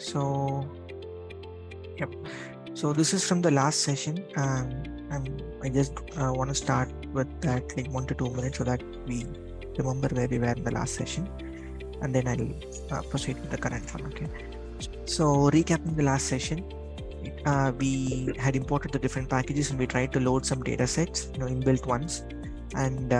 So, yep. So this is from the last session. I just want to start with that like 1 to 2 minutes so that we remember where we were in the last session, and then I'll proceed with the current one. Okay. So recapping the last session, we had imported the different packages and we tried to load some data sets, inbuilt ones, and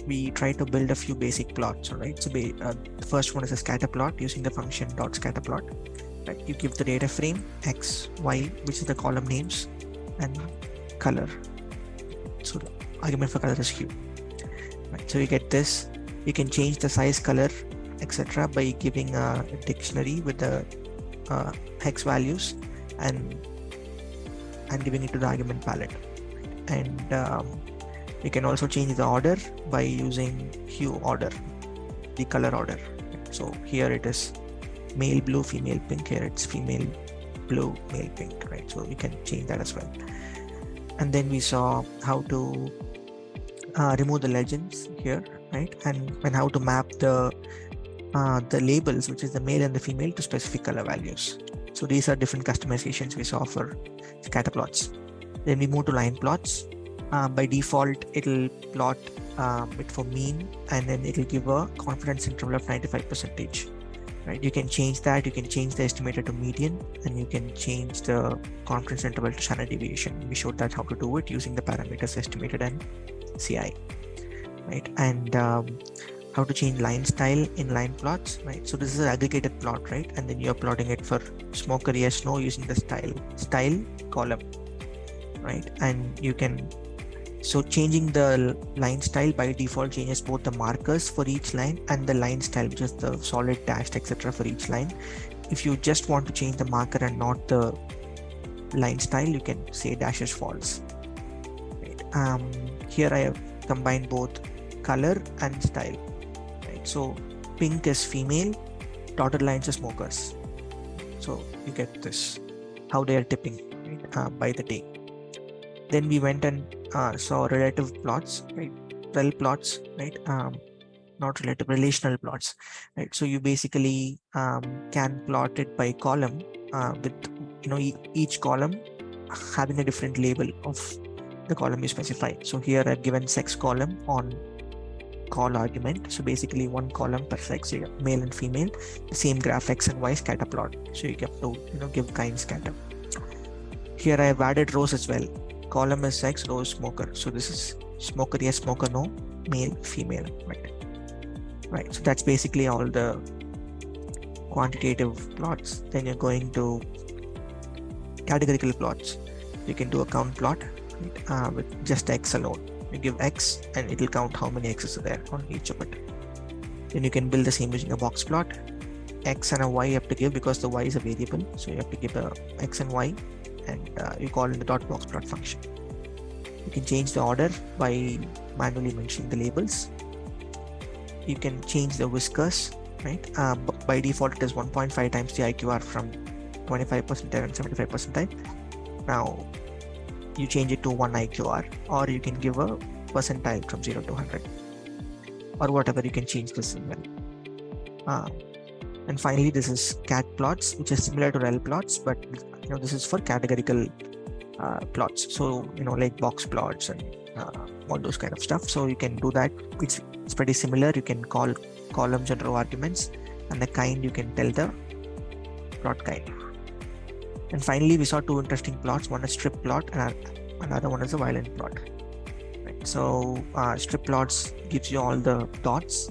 we tried to build a few basic plots. All right. So the first one is a scatter plot using the function .scatterplot. Right. You give the data frame X, Y, which is the column names, and color. So the argument for color is hue. Right. So you get this. You can change the size, color, etc. by giving a dictionary with the hex values and giving it to the argument palette. And you can also change the order by using hue order, the color order. So here it is male blue, female pink. Here it's female blue, male pink, right? So you can change that as well. And then we saw how to remove the legends here, right? And how to map the labels, which is the male and the female, to specific color values. So these are different customizations we saw for scatter plots. Then we move to line plots. By default, it'll plot it for mean, and then it'll give a confidence interval of 95%. Right? You can change that. You can change the estimator to median, and you can change the confidence interval to standard deviation. We showed that how to do it using the parameters estimated and CI, right? And how to change line style in line plots, right? So this is an aggregated plot, right? And then you're plotting it for smoker yes no using the style column, right? And you can, so changing the line style by default changes both the markers for each line and the line style, which is the solid, dashed, etc. for each line. If you just want to change the marker and not the line style, you can say dash is false. Right? Here I have combined both color and style. Right? So pink is female, dotted lines are smokers. So you get this, how they are tipping, right? By the day. Then we went and saw relative plots, right? Rel plots, right? Not relative, relational plots, right? So you basically can plot it by column with each column having a different label of the column you specify. So here I've given sex column on call argument. So basically one column per sex, so you have male and female, the same graph X and Y scatter plot. So you get to give kind scatter. Here I have added rows as well. Column is sex, row is smoker. So this is smoker yes, smoker no, male, female, right? Right. So that's basically all the quantitative plots. Then you're going to categorical plots. You can do a count plot, right? With just X alone. You give X and it will count how many X's are there on each of it. Then you can build the same using a box plot. X and a Y you have to give because the Y is a variable. So you have to give a X and Y, and you call in the dot box plot function. You can change the order by manually mentioning the labels. You can change the whiskers, right? By default, it is 1.5 times the IQR from 25% and 75%. Now you change it to 1 IQR, or you can give a percentile from 0 to 100, or whatever. You can change this as well. And finally, this is cat plots, which is similar to rel plots, but this is for categorical plots. So like box plots and all those kind of stuff. So you can do that. It's pretty similar. You can call columns and row arguments, and the kind you can tell the plot kind. And finally, we saw two interesting plots. One is strip plot, and another one is a violent plot. Right? So strip plots gives you all the dots,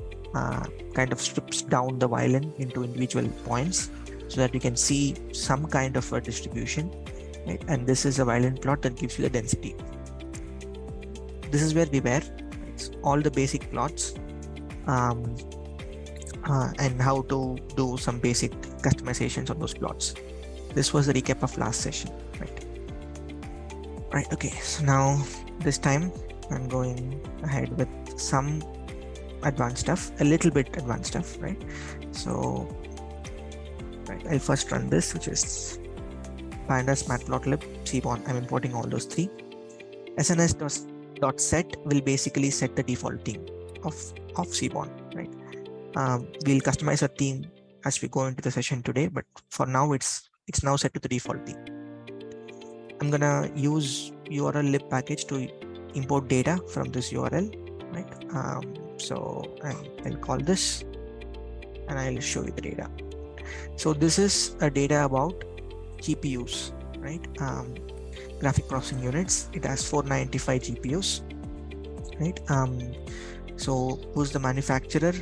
kind of strips down the violin into individual points so that you can see some kind of a distribution. Right? And this is a violent plot that gives you the density. This is where we were. It's all the basic plots and how to do some basic customizations on those plots. This was a recap of last session, right? Right, okay, so now this time I'm going ahead with some advanced stuff, a little bit advanced stuff, right? So, right, I'll first run this, which is pandas, matplotlib, Seaborn. I'm importing all those three. SNS.set will basically set the default theme of Seaborn, right? We'll customize a theme as we go into the session today, but for now it's now set to the default theme. I'm gonna use URL lib package to import data from this URL, right? So I'll call this and I'll show you the data. So this is a data about GPUs, right? Graphic processing units. It has 495 GPUs, right? So who's the manufacturer?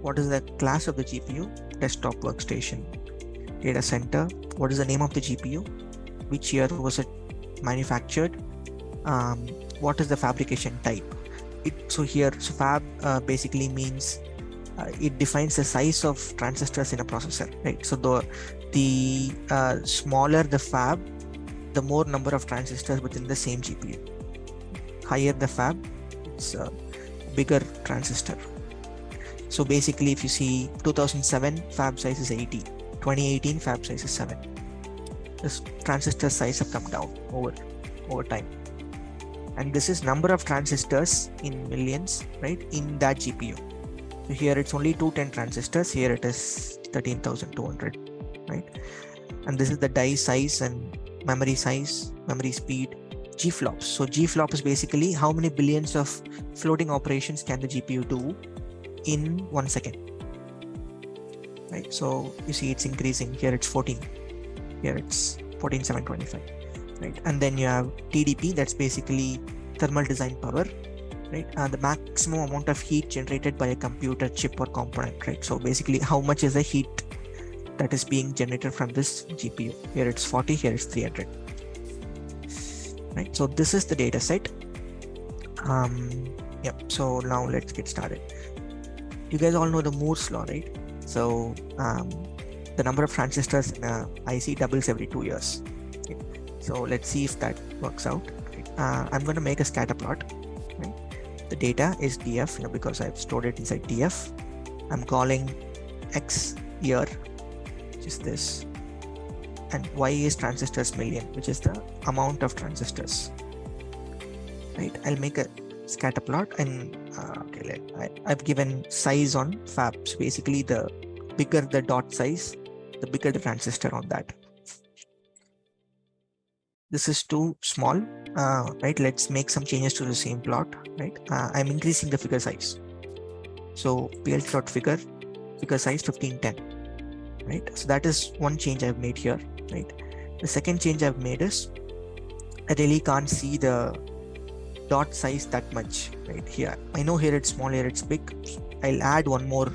What is the class of the GPU? Desktop workstation. Data center. What is the name of the GPU? Which year was it manufactured? What is the fabrication type? So fab basically means it defines the size of transistors in a processor, right? So the smaller the fab, the more number of transistors within the same GPU. Higher the fab, it's a bigger transistor. So basically, if you see 2007 fab size is 80, 2018 fab size is 7. This transistor size have come down over time. And this is number of transistors in millions, right, in that GPU. So here it's only 210 transistors, here it is 13,200, right? And this is the die size and memory size, memory speed, G-flops. So G-flop is basically how many billions of floating operations can the GPU do in 1 second, right? So you see it's increasing. Here it's 14, here it's 14,725, right? And then you have TDP, that's basically thermal design power, right? The maximum amount of heat generated by a computer chip or component, right? So basically how much is the heat that is being generated from this GPU? Here it's 40, here it's 300, right? So this is the data set. Yep. So now let's get started. You guys all know the Moore's law, right? So the number of transistors in a IC doubles every 2 years. Okay. So let's see if that works out. Right. I'm going to make a scatter plot. Right. The data is DF, because I've stored it inside DF. I'm calling X year, which is this, and Y is transistors million, which is the amount of transistors. Right. I'll make a scatter plot, and I've given size on fab. So basically, the bigger the dot size, the bigger the transistor on that. This is too small, right? Let's make some changes to the same plot, right? I'm increasing the figure size. So plt.figure, figure size 1510, right? So that is one change I've made here, right? The second change I've made is I really can't see the dot size that much, right? Here I know here it's small, here it's big. I'll add one more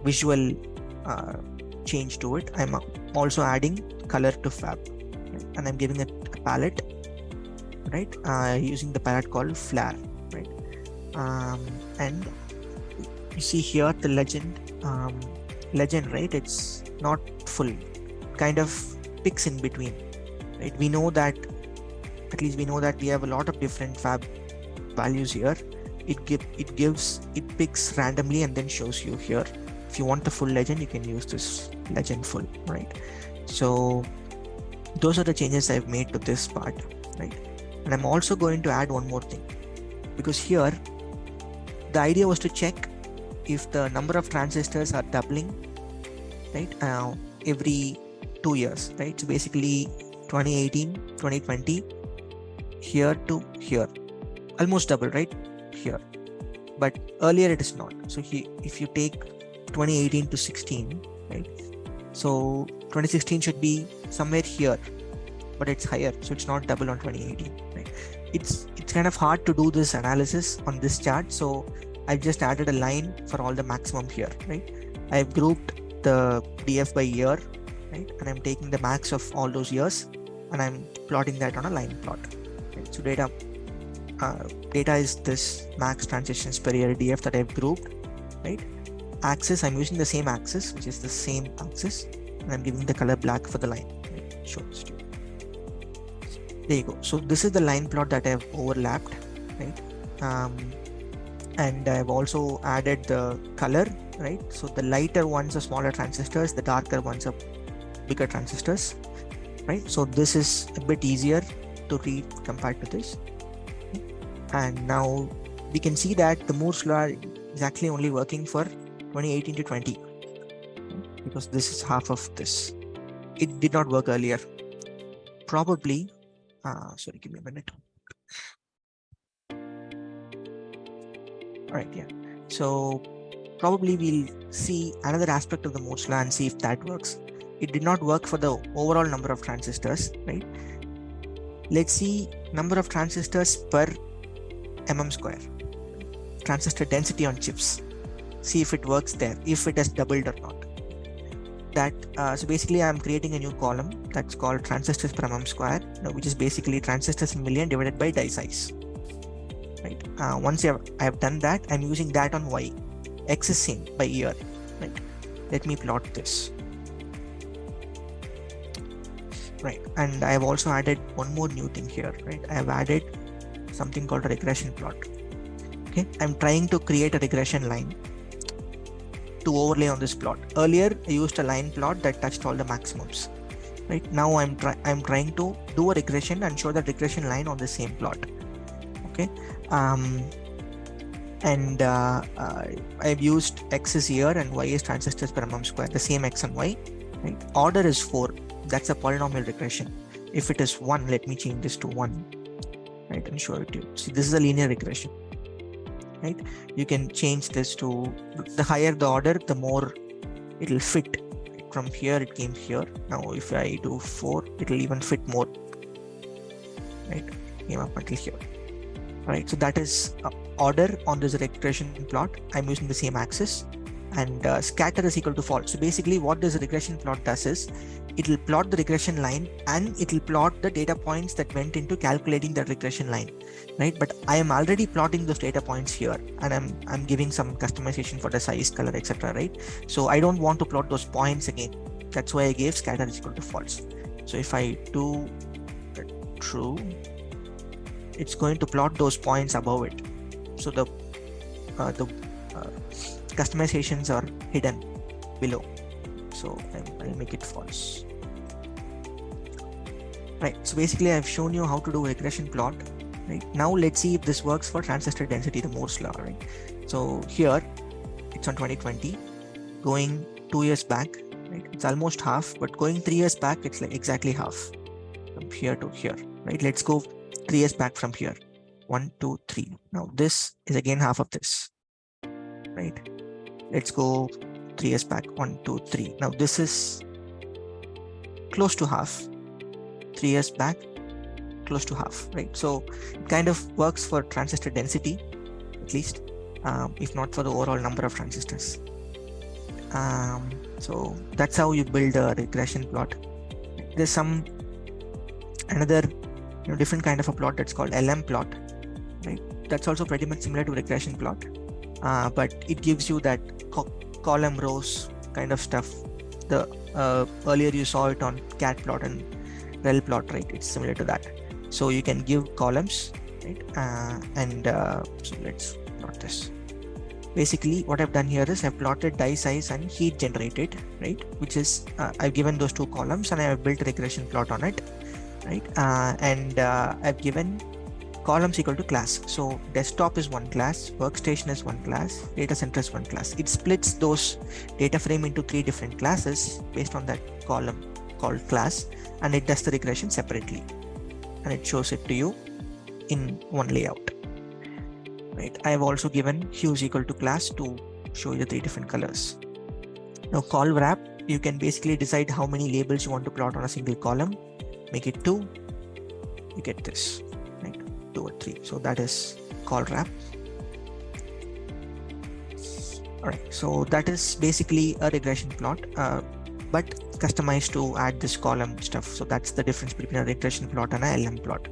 visual change to it. I'm also adding color to fab, right? And I'm giving it a palette, right? Using the palette called flare, right? And you see here the legend, right? It's not full, kind of picks in between, right? We know that, at least we know that we have a lot of different fab values here. It picks randomly and then shows you here. If you want the full legend, you can use this legend full, right? So those are the changes I've made to this part, right? And I'm also going to add one more thing, because here the idea was to check if the number of transistors are doubling, right? Every 2 years, right? So basically 2018, 2020, here to here, almost double, right? Here, but earlier it is not. So if you take 2018 to 16, right? So 2016 should be somewhere here, but it's higher, so it's not double on 2018, right? It's kind of hard to do this analysis on this chart, so I've just added a line for all the maximum here, right? I've grouped the DF by year, right? And I'm taking the max of all those years and I'm plotting that on a line plot. Right? So data is this max transitions per year DF that I've grouped, right? Axis, I'm using the same axis, which is the same axis, and I'm giving the color black for the line. Right? Show this to you. There you go. So this is the line plot that I've overlapped, right? And I've also added the color, right? So the lighter ones are smaller transistors, the darker ones are bigger transistors, right? So this is a bit easier to read compared to this. And now we can see that the Moore's law is actually only working for 2018 to 20, because this is half of this. It did not work earlier. Probably, sorry, give me a minute. All right, yeah. So probably we'll see another aspect of the Moore's law and see if that works. It did not work for the overall number of transistors, right? Let's see number of transistors per square, transistor density on chips. See if it works there, if it has doubled or not. That so basically I'm creating a new column that's called transistors per square, which is basically transistors in million divided by die size. Right. Once I have done that, I'm using that on Y. X is same by year. Right. Let me plot this. Right. And I have also added one more new thing here. Right. I have added something called a regression plot. Okay. I'm trying to create a regression line to overlay on this plot. Earlier, I used a line plot that touched all the maximums. Right. Now I'm trying to do a regression and show that regression line on the same plot. Okay. I've used X is here and Y is transistors per square, the same X and Y. Right. Order is 4. That's a polynomial regression. If it is 1, let me change this to 1. Right, and show it to you. See, this is a linear regression. Right. You can change this to the higher the order, the more it will fit. From here, it came here. Now, if I do 4, it will even fit more. Right. Came up until here. Right. So that is order on this regression plot. I'm using the same axis, and scatter is equal to false. So basically what this regression plot does is it will plot the regression line and it will plot the data points that went into calculating the regression line, right? But I am already plotting those data points here, and I'm giving some customization for the size, color, etc. Right? So I don't want to plot those points again. That's why I gave scatter is equal to false. So if I do true, it's going to plot those points above it. So the customizations are hidden below. So I'll make it false. Right. So basically I've shown you how to do a regression plot. Right. Now let's see if this works for transistor density, the Moore's law. Right. So here it's on 2020, going 2 years back. Right. It's almost half, but going 3 years back, it's like exactly half from here to here. Right. Let's go 3 years back from here. 1, 2, 3. Now this is again half of this. Right. Let's go 3 years back. 1, 2, 3. Now this is close to half. 3 years back, close to half. Right. So it kind of works for transistor density, at least, if not for the overall number of transistors. So that's how you build a regression plot. There's another different kind of a plot that's called LM plot. Right. That's also pretty much similar to regression plot, but it gives you that column rows kind of stuff. The earlier you saw it on cat plot and rel plot, right? It's similar to that. So you can give columns, right? So let's plot this. Basically what I've done here is I've plotted die size and heat generated, right? Which is I've given those two columns and I have built a regression plot on it, right? I've given columns equal to class. So desktop is one class, workstation is one class, data center is one class. It splits those data frame into 3 different classes based on that column called class, and it does the regression separately, and it shows it to you in one layout. Right. I have also given hue is equal to class to show you the 3 different colors. Now call wrap, you can basically decide how many labels you want to plot on a single column. Make it 2, you get this. 2 or 3. So that is call wrap. All right. So that is basically a regression plot, but customized to add this column stuff. So that's the difference between a regression plot and a LM plot.